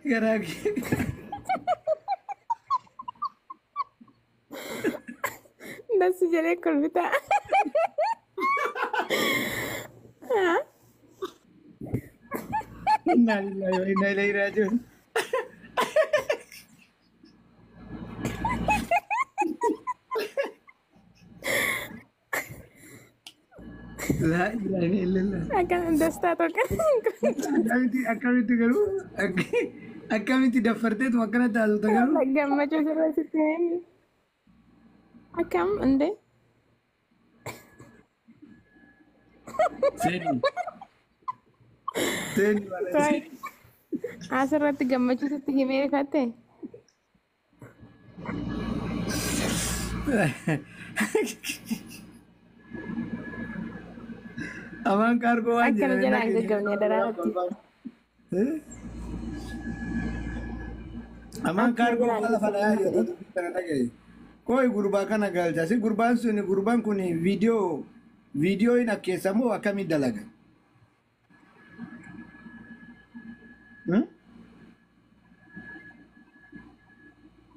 Garagi. بس جري كل بتاع Inna lillahi wa inna ilaihi raji'un. La ilaha illallah. akan desta tuh kan Akkamiti garuu akkamitti daffartee tu akkana taatu garuu. lagi macam seru sih akam ande Seeni. Seeni wala right asirratti gammachuutti himee kate Aman kargo waan akkana jedhame jedhaan gaggabnee daraarratti Aman kargo lafa dhayaa jedhu kana dhagaye. Koi gurbaa kana galcha. Si gurbaan sun gurbaan kun viidiyoo hin akkeessa moo akkamii dalaga?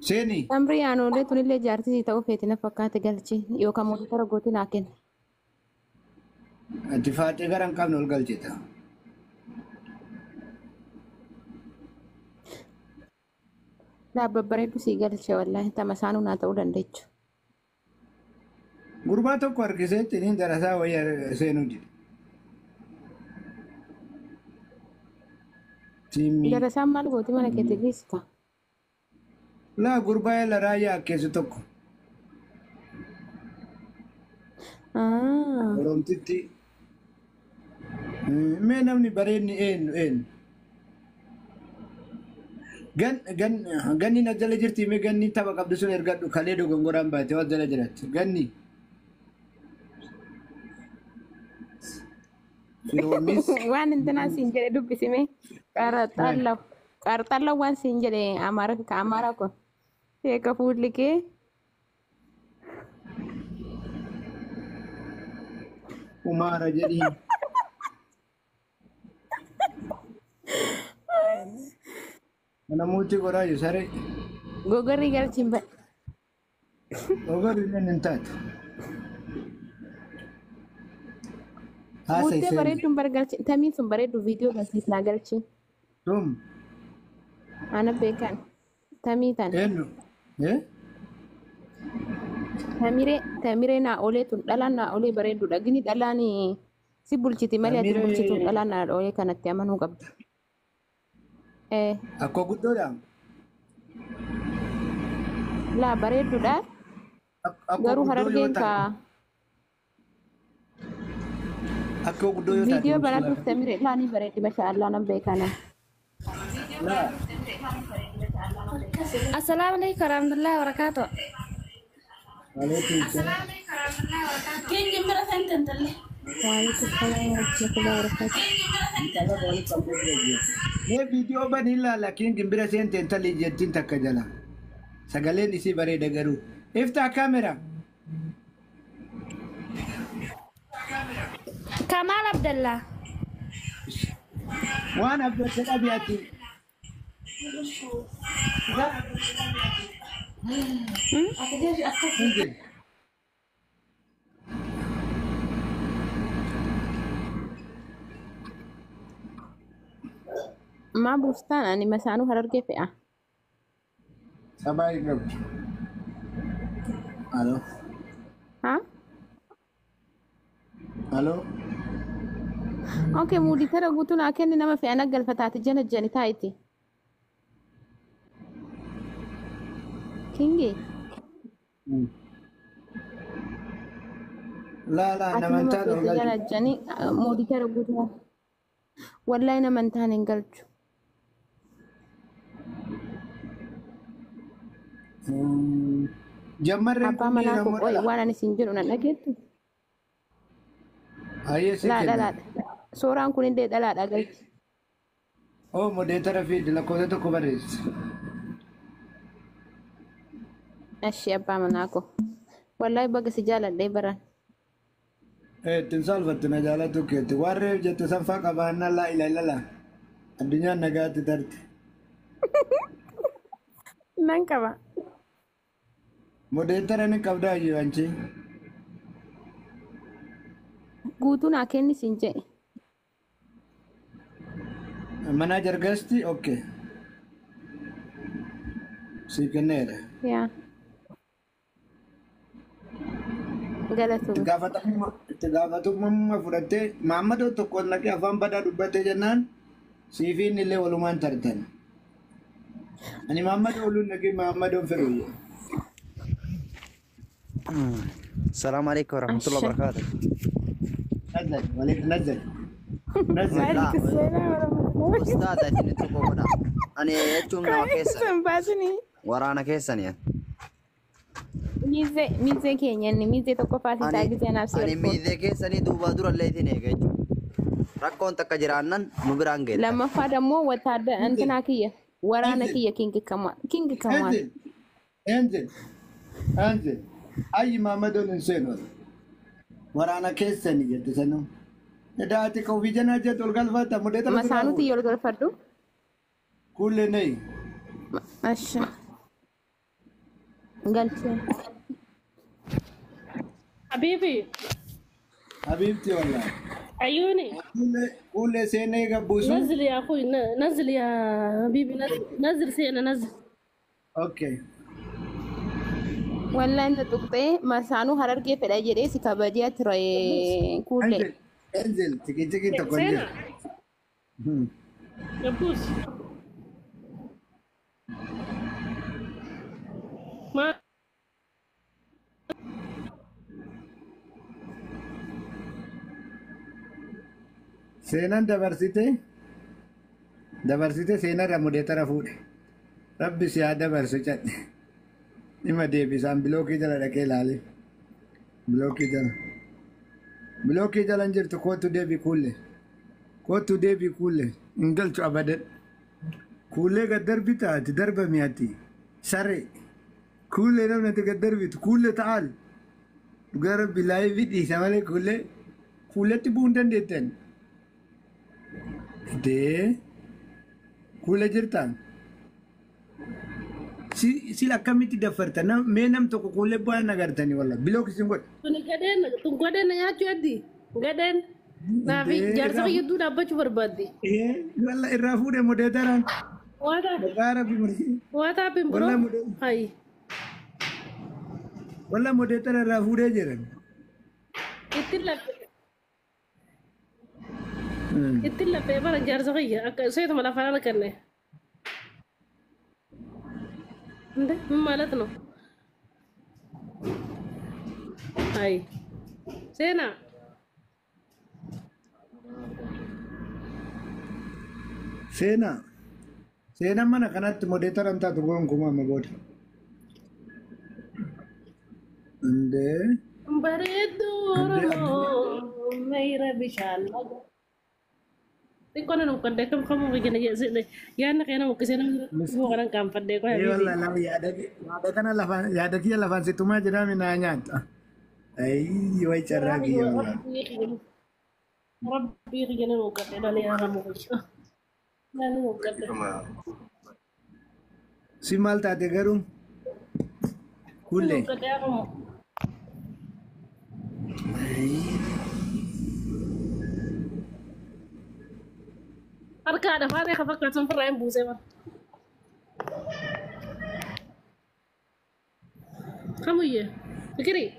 Seeni. amri yaanolee tunillee jaartii ta'uu feetina fakkaate galchi yookaan mootii taragootii naa kenna. Ati faatee gara hin qabne ol galchita. Dhaabbabbareedu sii galche wallaahi tama isaanuu naa ta'uu dandeechu. Gurbaa tokko harkiseetti niin darasaa wayii seenuu jira. Tiimii. Darasaan maal gooti mana keetti geessita? Laa gurbaa yala raayyaa akkeessu tokko. Oromtitti. Mee namni bareedni eenyu? Ganni na jala jirti mee ganni tapha qabdu sun ergadhu kalee dogongoraan baate waan jala jiraatti. Ganni. Firoomis. Waan intinaa siin jedhe dubbisime qarxallaw waan siin jedhe amaara kun eega fuulli kee Umaara jedhii. Mana muutii godhaa saree. gogorri galchiin ba'e. Gogorri illee hin taatu. Buutee bareedduun bargalchi tamiin sun bareeddu viidiyoo galchiisnaa galchi. Dum. Ana beekan tamii tan. Eenyu? Tamiree naa olee tun dhalaan naa olee bareedduudha. Gini dhalaan si bulchiti malee ati bulchituun dhalaan naa olee kanatti amanuu qabdu. Akka guddoodha. Laa bareedduudha. Garuu harargeen kaa. Akka guddoo yoo taate. Viidiyoo bareedduuf tamiree laanii bareeddi mashaallah nan beekana. Assalamualaikum warahmatullahi wabarakatuh. Waalaikumsalam. Kini gimana senten tadi? Waalaikumsalam warahmatullahi wabarakatuh. Mee viidiyoo bani ilaala kiin gimbira seenteen talii jettiin takka jala. Sagaleen isii bareeda garuu. Iftaa kaamera. Kamal Abdullah. Waan abdata dhabiyaati. Ma bustaan ani masaanuu harargee fe'a. Sabaa eegamu. Halo. Ha? Halo. Okay, mudi tara guutuu naa kenni nama fe'ana galfataati jana jani taa'iti. Kingi. Laa namantaan ol galchu. Jana jani mudi tara guutuu. Wallahi namantaan hin galchu. Jammarreen Abbaa kun manaa dhiira moo qoqqooyi dhala? waan ani siin jedhu na dhageettu. Hayyee si Laa kenna. dhalaadha. Suuraan kun illee dhalaadha galchi. oo modeetara fi lakkoofsa tokko barreessi. Ashii abbaa manaa koo. Wallaahi baga si jaaladhee baran. Ittiin salphattu na jaalatu keetti warree jettu sanfaa qabaannaa laa ilaalala addunyaan nagaatti tarte. Nan qaba. Modeetara ni qabdaa iyyuu anchi. Guutuu naa kenni siin jedhe. Manager gasti okay. Si kenneera. Yaa. Galatu. Itti gaafatamummaa fudhattee Maammadoo tokkoon naqee afaan badaa dubbattee jennaan siifiin illee walumaan tartan. Ani Maammadoo oluun naqee Maammadoon fedhu. السلام عليكم ورحمة الله وبركاته. نزل وليك نزل نزل Waalaikum salaam warahmatullahi. أستاذ أتيني تقولنا أنا يجون كيسن Sanbaasini. ورانا كيسن يا Miizee keenya inni miizee tokko faasii أنا taagitee anaaf si أنا olfuudha. ميزة كيسني دوبا دور اللي تيني كيجو ركون تكجرانن مبرانجل Lammaffaa dammoo wataadda antinaa kiyya waraana kiyya kingi kamaan. انزل انزل انزل اي Maammadoon hin seenu waraana keessani jette sanuu edaati koo bijana jettu ol galfata modeetara Masaanuti yoo galfadhu. kulle nei Asha. Galchee. حبيبي habibti wallahi عيوني kulle seenee gabbuusu نزل يا اخوي نزل يا حبيبي نزل سينا نزل okay Wallaahi inta tuqxee masaanuu harargee fedha jedhee si kabajaa ture kuulee. انزل انزل تيجي تيجي تقول سينا يبوس ما seenaan dabarsite seenarra modeetara fuudhe rabbi si haa dabarsu cadhe dhima deebisaan bilookii jala dhaqee ilaale bilookii jala hin jirtu kootu deebii kuulle hin galchu abadan kuullee gad darbi taati darba mi'atti saree kuullee namnati gad darbitu kuulle ta'al gara bilaayii fidhiisa malee kuulletti bu'uu hin dandeettan. Dee kuulee jirtaan si akkamitti daffarta mee nam tokko kuulee bu'aan agartanii walla bilookisiin godha. tun gadeen nyaachuu addi gadeen naafi jaarsa fayyaduu dhaabbachuu barbaadde Walla irraa fuudhee modeetaraan gaara bimurii waa taaphin Wallah biroo muda- hayi walla modeetara irraa fuudhee jiran. ittiin laphee bara jaarsa fayya akka seetuma lafaan kanne እንደ ምን ማለት ነው? አይ ሴና Seenaan mana kanatti modeetaraan taatu gonkumaa ma booda. Indee bareedu oromoo meeyirabishaan xiqqoon nu kan deekam kamu bigina jedhe yaanna keena mukkisee namni kanan kaanfadhee qoya walla lama yaada kana lafaan yaada kiyya lafaan situmaa jedhami naa nyaata. Ayyi way carraa kiyya walla. rabbii kiyyana mukkadhe dhalee haaramu nani mukkadhe Si maal taate garuu kuulee. mukkadhe haaramu harkaadha faadhee ka fakkaatan firraa hin buusee bara kamuyyee fikirii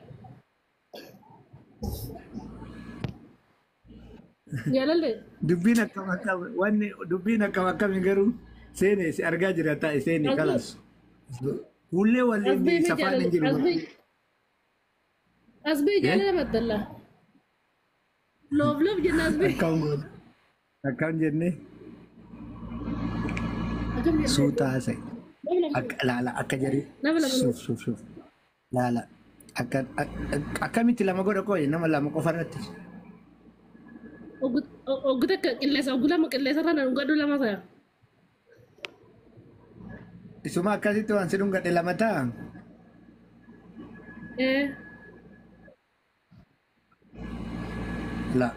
jaalallee Dubbiin akkam akkami garuu seene si argaa jira taa'e seene kalas. Kuulee waliin safaan hin jiru. asbii jaalala maddalla loof jenna asbii Akkam jennee suutaa haasa'e. Laala akka jedhee suuf laala akkamitti lama godha kooye nama lama qofa irratti. oggu takka qilleessa oggu lama qilleessa irra nan gadhu lama ta'a Isuma akkasitti waan sidhun gadhe lama ta'a. La.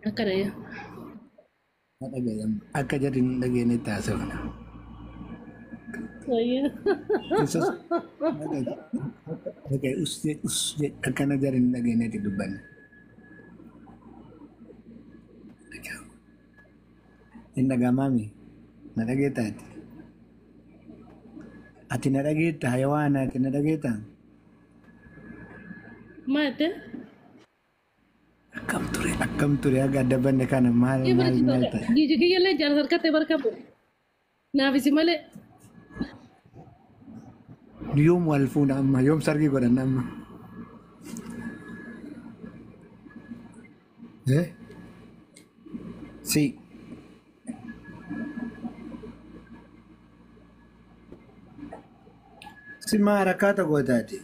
Akkana yaa. Akka jadi hin dhageenye taasifna. Akkana jadi hin dhageenyetti dubbanne. Hin dhagamaami. Na dhageetaati. Ati na dhageetta hayawaana ati na dhageetta. Maate? Akkam ture aga dabanne kana maal ta'a. Jiji kiyyallee jaalala harkatti barkabu. Naafisi malee. Yoom wal fuuna amma yoom sargii godhan amma. Si. Si maa rakkaata gootaati.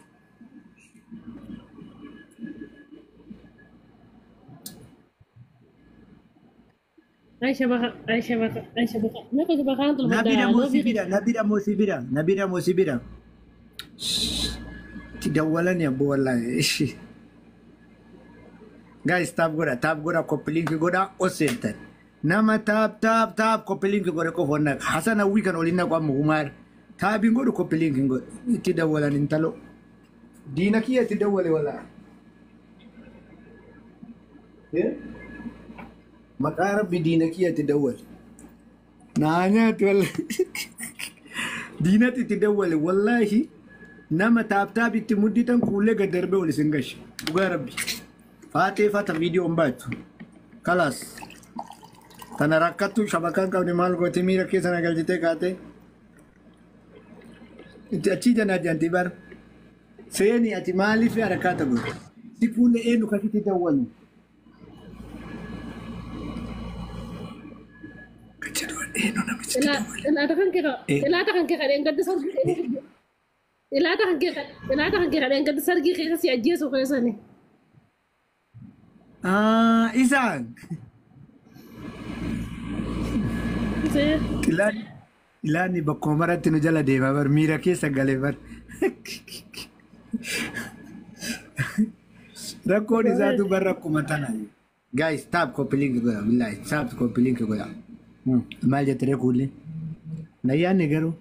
Aisha baka. Nako si baka nang tulad Nabira mo si bira. Tidawalan ya bo wallahi. Guys, tap goda copy link goda osenten. Nama tap copy link goda ko fonna. Hasana weekend olina ko umar. Tabi goda copy link goda. Tidawalan intalo. Dina kiya tidawale wala. Maqaa rabbi diina kiyyatti dawwal. Naanyaatti wallahi. Diinatti itti dawwale wallaahi nama taaptaap itti mudditan kuullee gad darbee ol isin gashi. Dhugaa rabbi. Faatee fata viidiyoon baatu. Kalaas. Tana rakkattu shabakaan qabne maal gooti miira keessa na galchitee kaatee. Itti achii janaa janti bar. Seeni ati maaliif harakaata goote? Si kuullee eenyu kasitti dawwalu. Ilaata kan kee kadheen gadda sargii keessa si ajjeesu keessani. Isaan. Ilaani bakkuma maratti nu jala deema bar miira keessa galee bar. Rakkoon isaatu bar rakkuma tana. Guys, tap copy link godha billahi. Tap copy link godha. Maal jettee kuullee? Nayyaanni garuu.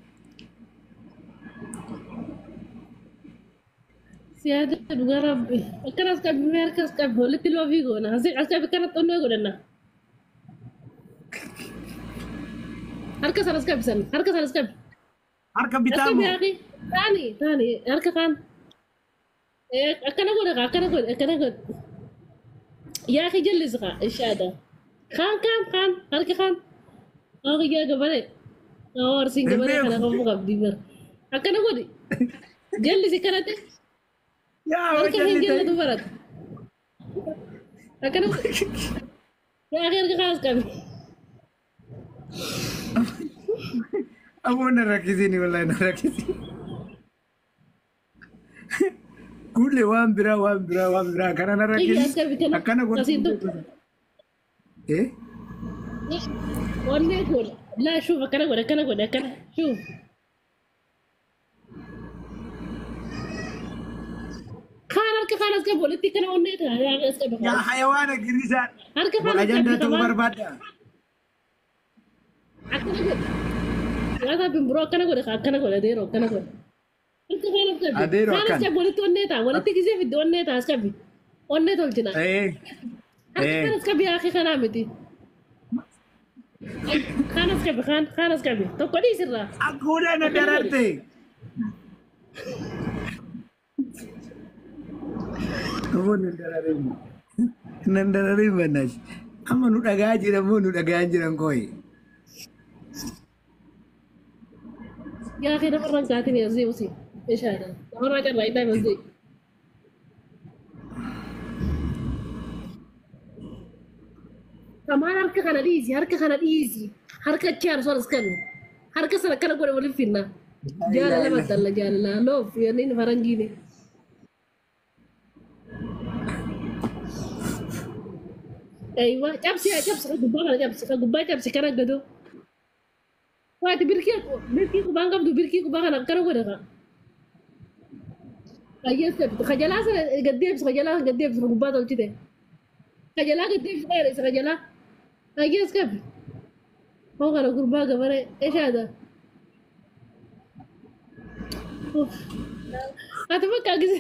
Siyaada dhugaa rabbi. Akkanas qabee harkas qabee walitti loofii goona. As qabee kanatti onnee godhanna. Harka sanas qabsan. Harka bitaa moo? Taani harka kaan. Akkana godha. Yaa ki jallis kaa ishaada. Kaan harka kaan. Aku jaga balik. Awar singgah balik karena kamu gak diber. Akan aku di. Jalli sih karena teh. Ya, akan hinggil itu barat. Akan aku. Ya akhir ke kaos kami. Aku narakisi ni wallahi narakisi. Kule wambira karena narakisi. Akan aku. وني أقول لا شوف أنا أقول شوف خان أسكب ولدي كنا ونيتها يا أسكب يا حيوانك الرجال هركب أجندة بربادة أقول هذا بمبرو كنا أقول أديرو كنا أقول أديرو خان أسكب ولدي ونيتها ولدي كذي في الدون نيتها أسكبي ونيتها الجنا خان أسكب يا أخي خان عمتي خان أسكبي طب كويس الرا أقول أنا دررتي أقول ندرري بناش أما نودعاجي رمو نودعاجي رمكوي يا أخي نمر رنكاتني يا زي وسي إيش هذا نمر راجع رايد دايما زي كمان حركة خنا إيزي حركة كيار صار سكني حركة سنة كنا قولي ولي فينا جالا لما تلا جالا لوف يعني ايوه جابسي جابسي قبا جابسي قبا جابسي كان قدو وقت بيركي قبا قبدو بيركي قبا كان كان ودا ايس خجلا قديم خجلا قديم قبا دول كده خجلا قديم غير خجلا ايس كيف هو غير قبا قبا ايش هذا اتفكر كذا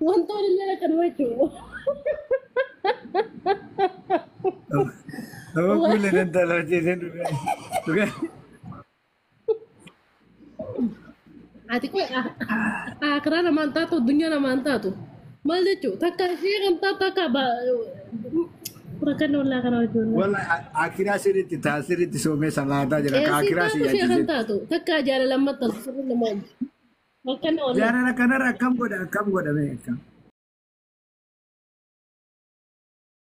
وانطول اللي انا كان وجهه Apa kulit nanti lah jadi tu. ati ko akrana mantato dunyana mantato maldecho takka shegan taka ba prakano la kana wajuna Wala akhirnya siri some salata jera akhirnya sih ya. shegan tato takka jara lamma tal sirna mo makana wala Jangan nak kena rakam goda me.